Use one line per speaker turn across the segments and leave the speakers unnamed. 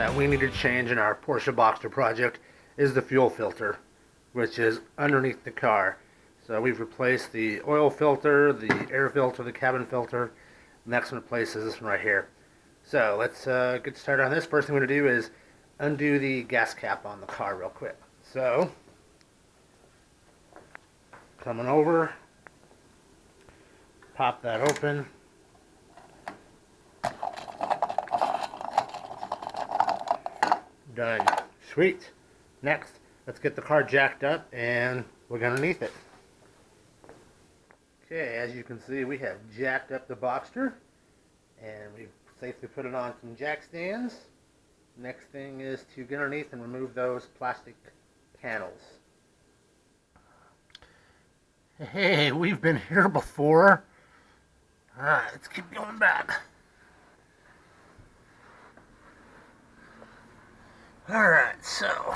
that we need to change in our Porsche Boxster project is the fuel filter, which is underneath the car. So we've replaced the oil filter, the air filter, the cabin filter. The next one replaces this one right here. So let's get started on this. First thing we're going to do is undo the gas cap on the car real quick. So, coming over, pop that open. Done. Sweet. Next, let's get the car jacked up and look underneath it. Okay, as you can see, we have jacked up the Boxster and we've safely put it on some jack stands. Next thing is to get underneath and remove those plastic panels. Hey, we've been here before. Alright, let's keep going back. Alright, so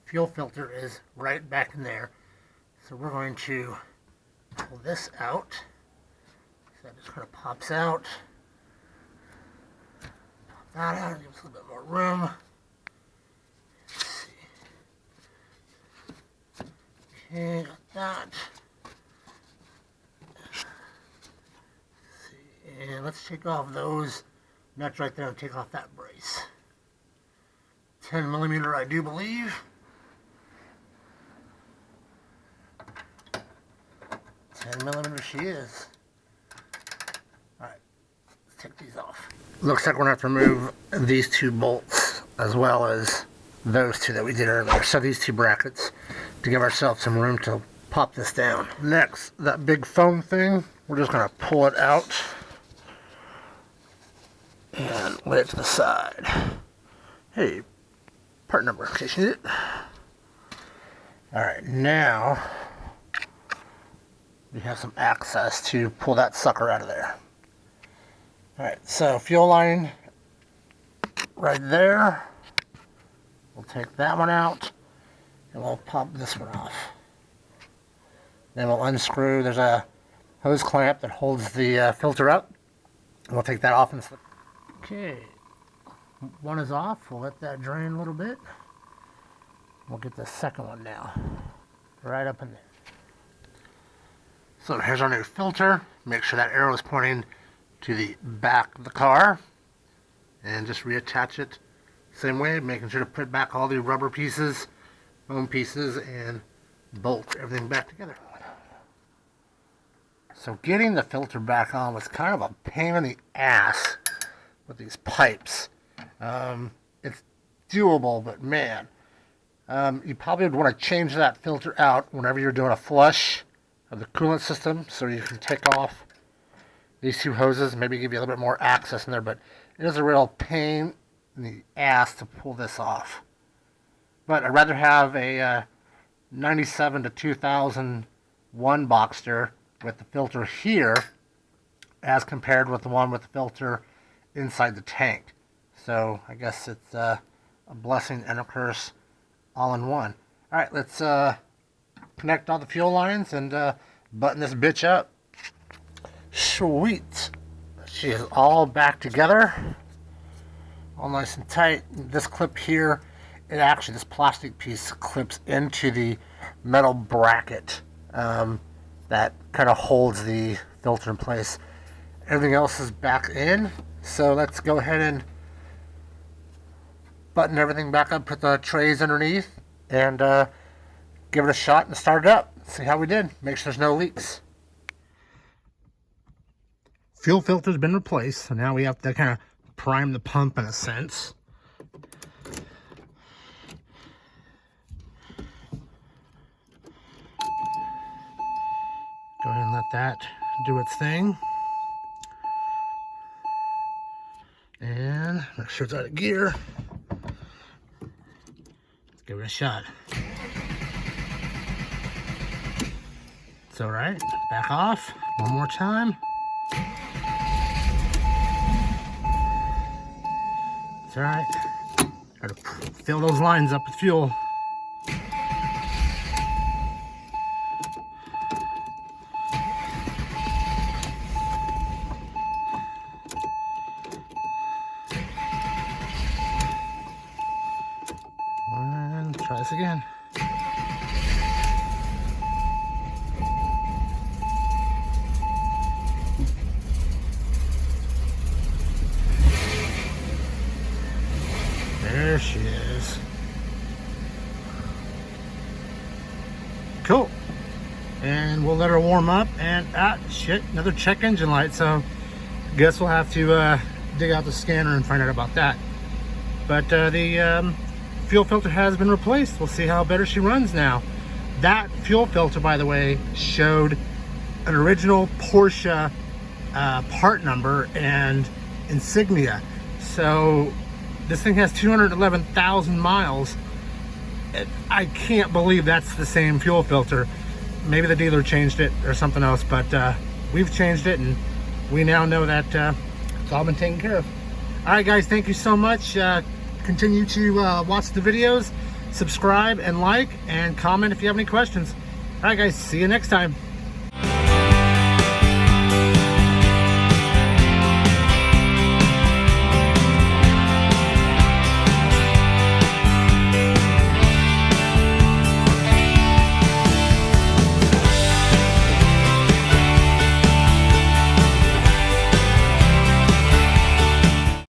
fuel filter is right back in there. So we're going to pull this out. So that just kind of pops out. Pop that out, gives us a little bit more room. Let's see. Okay, got that. Let's see. And let's take off those nuts right there and take off that brace. 10 millimeter, I do believe. 10 millimeter she is. Alright, let's take these off. Looks like we're going to have to remove these two bolts as well as those two that we did earlier. So these two brackets to give ourselves some room to pop this down. Next, that big foam thing, we're just going to pull it out and lay it to the side. Hey, part number in case you need it. Alright, now we have some access to pull that sucker out of there. Alright, so fuel line right there. We'll take that one out and we'll pop this one off. Then we'll unscrew, there's a hose clamp that holds the filter up. We'll take that off and slip. Okay, one is off. We'll let that drain a little bit. We'll get the second one now. Right up in there. So here's our new filter. Make sure that arrow is pointing to the back of the car. And just reattach it same way, making sure to put back all the rubber pieces, foam pieces, and bolt everything back together. So getting the filter back on was kind of a pain in the ass with these pipes. It's doable, but man, you probably would want to change that filter out whenever you're doing a flush of the coolant system, so you can take off these two hoses, maybe give you a little bit more access in there, but it is a real pain in the ass to pull this off. But I'd rather have a 97 to 2001 Boxster with the filter here as compared with the one with the filter inside the tank. So I guess it's a blessing and a curse all in one. Alright, let's connect all the fuel lines and button this bitch up. Sweet. She is all back together. All nice and tight. This clip here, this plastic piece clips into the metal bracket that kind of holds the filter in place. Everything else is back in. So let's go ahead and button everything back up, put the trays underneath, and give it a shot and start it up. See how we did. Make sure there's no leaks. Fuel filter's been replaced, so now we have to kind of prime the pump in a sense. Go ahead and let that do its thing. And make sure it's out of gear. Let's give it a shot. It's alright. Back off. One more time. It's alright. Gotta fill those lines up with fuel. Try this again. There she is. Cool. And we'll let her warm up. And shit, another check engine light. So guess we'll have to dig out the scanner and find out about that. But the fuel filter has been replaced. We'll see how better she runs now. That fuel filter, by the way, showed an original Porsche part number and insignia. So this thing has 211,000 miles. I can't believe that's the same fuel filter. Maybe the dealer changed it or something else, but we've changed it, and we now know that it's all been taken care of. All right, guys, thank you so much. Continue to watch the videos, subscribe and like, and comment if you have any questions. All right, guys, see you next time.